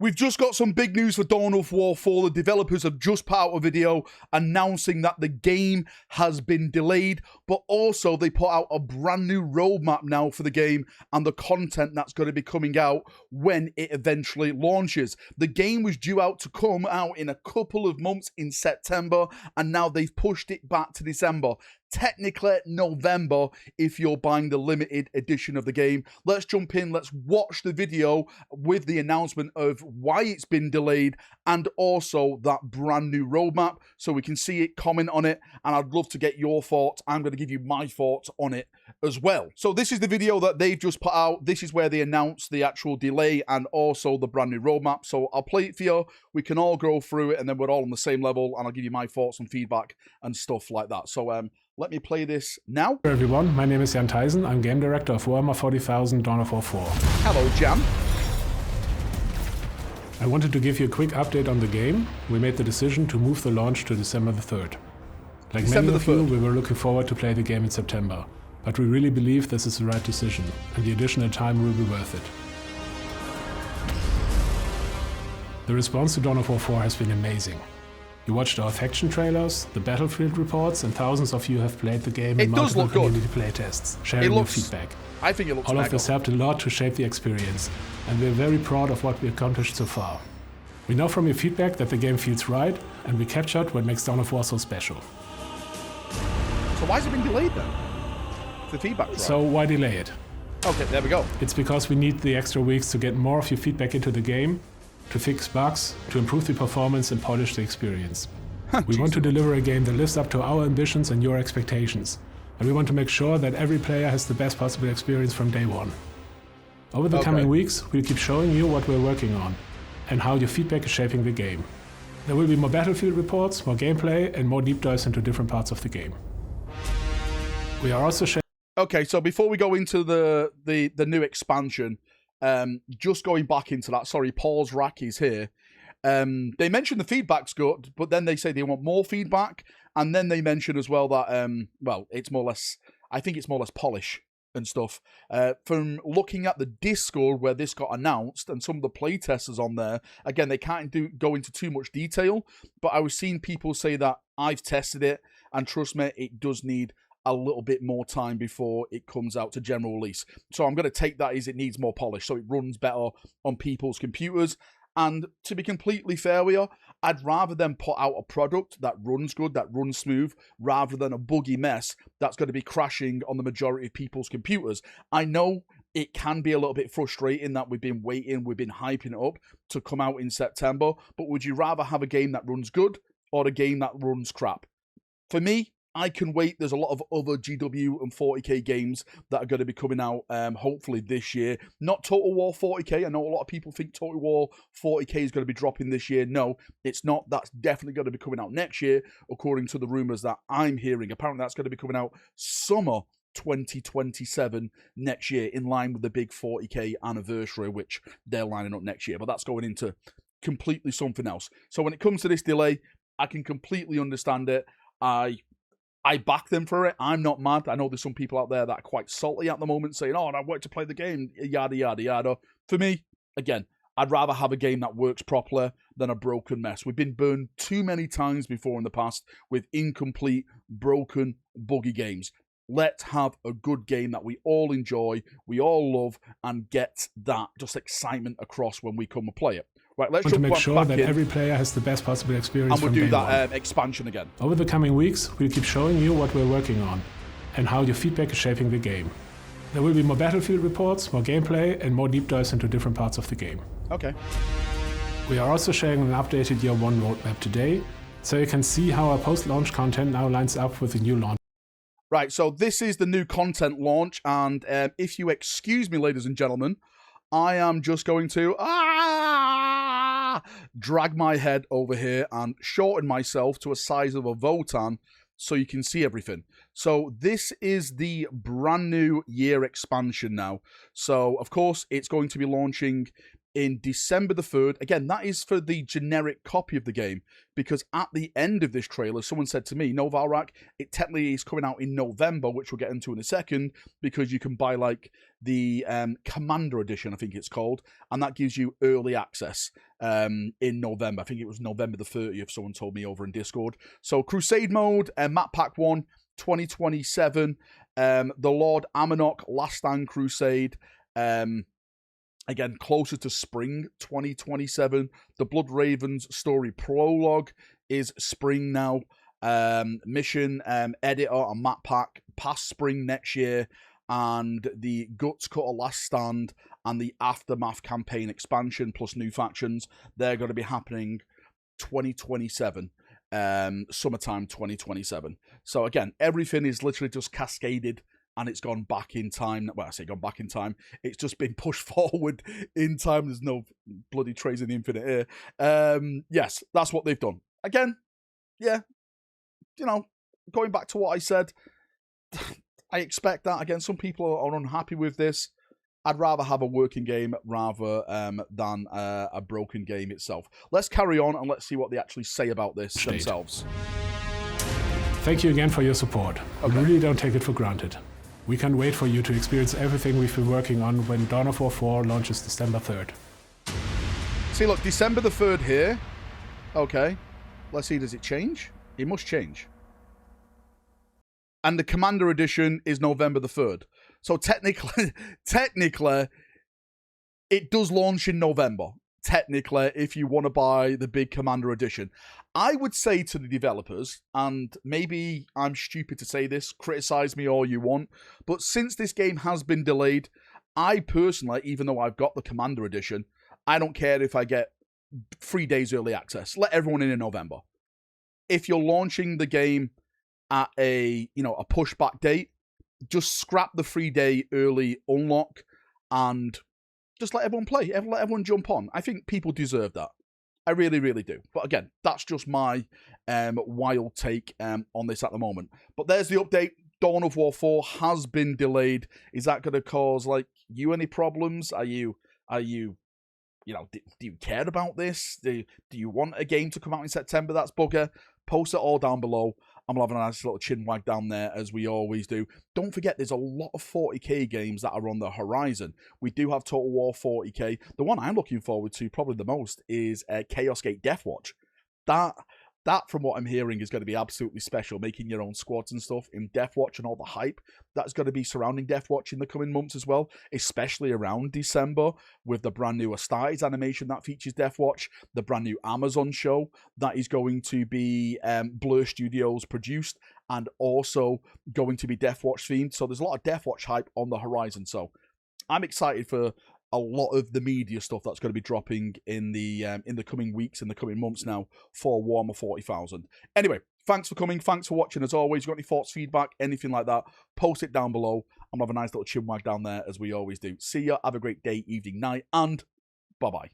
We've just got some big news for Dawn of War 4. The developers have just put out a video announcing that the game has been delayed, but also they put out a brand new roadmap now for the game and the content that's going to be coming out when it eventually launches. The game was due out to come out in a couple of months in September, and now they've pushed it back to December. Technically November if you're buying the limited edition of the game. Let's jump in, let's watch the video with the announcement of why it's been delayed and also that brand new roadmap so we can see it, comment on it, and I'd love to get your thoughts. I'm going to give you my thoughts on it as well. So this is the video that they've just put out. This is where they announce the actual delay and also the brand new roadmap. So I'll play it for you, we can all go through it, and then we're all on the same level and I'll give you my thoughts and feedback and stuff like that. So let me play this now. Hello everyone, my name is Jan Thijssen. I'm game director of Warhammer 40,000 Dawn of War 4. Hello, Jan. I wanted to give you a quick update on the game. We made the decision to move the launch to December the 3rd. Like December many of the 3rd. you, we were looking forward to play the game in September. But we really believe this is the right decision, and the additional time will be worth it. The response to Dawn of War 4 has been amazing. You watched our faction trailers, the battlefield reports, and thousands of you have played the game in multiple community playtests, sharing your feedback. I think it looks All of this helped a lot to shape the experience, and we're very proud of what we accomplished so far. We know from your feedback that the game feels right, and we captured what makes Dawn of War so special. So why has it been delayed then? The feedback's right. So why delay it? Okay, there we go. It's because we need the extra weeks to get more of your feedback into the game, to fix bugs, to improve the performance and polish the experience. We want to deliver a game that lives up to our ambitions and your expectations. And we want to make sure that every player has the best possible experience from day one. Over the coming weeks, we'll keep showing you what we're working on and how your feedback is shaping the game. There will be more battlefield reports, more gameplay, and more deep dives into different parts of the game. We are also sharing... Okay, so before we go into the new expansion, just going back into that, sorry, Paul's Rack is here. They mentioned the feedback's good, but then they say they want more feedback, and then they mention as well that, well, it's more or less, I think it's more or less polish and stuff. From looking at the Discord where this got announced, and some of the playtesters on there, again, they can't go into too much detail, but I was seeing people say that I've tested it, and trust me, it does need a little bit more time before it comes out to general release. So I'm going to take that as it needs more polish, so it runs better on people's computers. And to be completely fair with you, I'd rather them put out a product that runs good, that runs smooth, rather than a buggy mess that's going to be crashing on the majority of people's computers. I know it can be a little bit frustrating that we've been waiting, we've been hyping it up to come out in September, but would you rather have a game that runs good or a game that runs crap? For me, I can wait. There's a lot of other GW and 40k games that are going to be coming out hopefully this year. Not Total War 40k. I know a lot of people think Total War 40k is going to be dropping this year. No, it's not. That's definitely going to be coming out next year, according to the rumors that I'm hearing. Apparently, that's going to be coming out summer 2027 next year, in line with the big 40k anniversary, which they're lining up next year. But that's going into completely something else. So when it comes to this delay, I can completely understand it. I back them for it. I'm not mad. I know there's some people out there that are quite salty at the moment saying, oh, I want to play the game, yada, yada, yada. For me, again, I'd rather have a game that works properly than a broken mess. We've been burned too many times before in the past with incomplete, broken, buggy games. Let's have a good game that we all enjoy, we all love, and get that just excitement across when we come and play it. Right, let's to make sure that every player has the best possible experience and we'll from do day that one. Expansion again. Over the coming weeks, we'll keep showing you what we're working on and how your feedback is shaping the game. There will be more battlefield reports, more gameplay, and more deep dives into different parts of the game. Okay. We are also sharing an updated Year 1 roadmap today, so you can see how our post-launch content now lines up with the new launch. Right, so this is the new content launch, and if you excuse me, ladies and gentlemen, I am just going to drag my head over here and shorten myself to a size of a Votan so you can see everything. So this is the brand new year expansion now. So, of course, it's going to be launching in December the 3rd. Again, that is for the generic copy of the game, because at the end of this trailer, someone said to me, no, Valrak, it technically is coming out in November, which we'll get into in a second, because you can buy like the Commander Edition, I think it's called, and that gives you early access in November. I think it was November the 30th, someone told me over in Discord. So Crusade Mode, Map Pack 1, 2027, the Lord Amonok Last Stand Crusade, again, closer to spring 2027. The Blood Ravens story prologue is spring now. Mission editor and map pack past spring next year. And the Guts Cutter Last Stand and the Aftermath campaign expansion plus new factions, they're going to be happening 2027. Summertime 2027. So again, everything is literally just cascaded and it's gone back in time. Well, I say gone back in time. It's just been pushed forward in time. There's no bloody trays in the infinite here. Yes, that's what they've done. Again, yeah, you know, going back to what I said, I expect that. Again, some people are unhappy with this. I'd rather have a working game rather than a broken game itself. Let's carry on and let's see what they actually say about this themselves. Thank you again for your support. Okay. We really don't take it for granted. We can't wait for you to experience everything we've been working on when Dawn of War 4 launches December 3rd. See, look, December the 3rd here. Okay. Let's see, does it change? It must change. And the Commander Edition is November the 3rd. So technically, it does launch in November. Technically, if you want to buy the big Commander Edition. I would say to the developers, and maybe I'm stupid to say this, criticize me all you want, but since this game has been delayed, I personally, even though I've got the Commander Edition, I don't care if I get 3 days early access. Let everyone in November. If you're launching the game at a pushback date, just scrap the 3-day early unlock and just let everyone play. Let everyone jump on. I think people deserve that. I really, really do. But again, that's just my wild take on this at the moment. But there's the update. Dawn of War 4 has been delayed. Is that going to cause you any problems? Are you do you care about this? Do you want a game to come out in September? That's bugger. Post it all down below. I'm having a nice little chin wag down there, as we always do. Don't forget, there's a lot of 40k games that are on the horizon. We do have Total War 40k. The one I'm looking forward to probably the most is Chaos Gate Deathwatch. That, from what I'm hearing, is going to be absolutely special. Making your own squads and stuff in Deathwatch and all the hype that's going to be surrounding Deathwatch in the coming months as well, especially around December with the brand new Astartes animation that features Deathwatch, the brand new Amazon show that is going to be Blur Studios produced and also going to be Deathwatch themed. So there's a lot of Deathwatch hype on the horizon. So I'm excited for a lot of the media stuff that's going to be dropping in the coming weeks, in the coming months now for Warhammer 40,000. Anyway, thanks for coming. Thanks for watching. As always, you got any thoughts, feedback, anything like that, post it down below. I'm having a nice little chin wag down there, as we always do. See ya. Have a great day, evening, night, and bye-bye.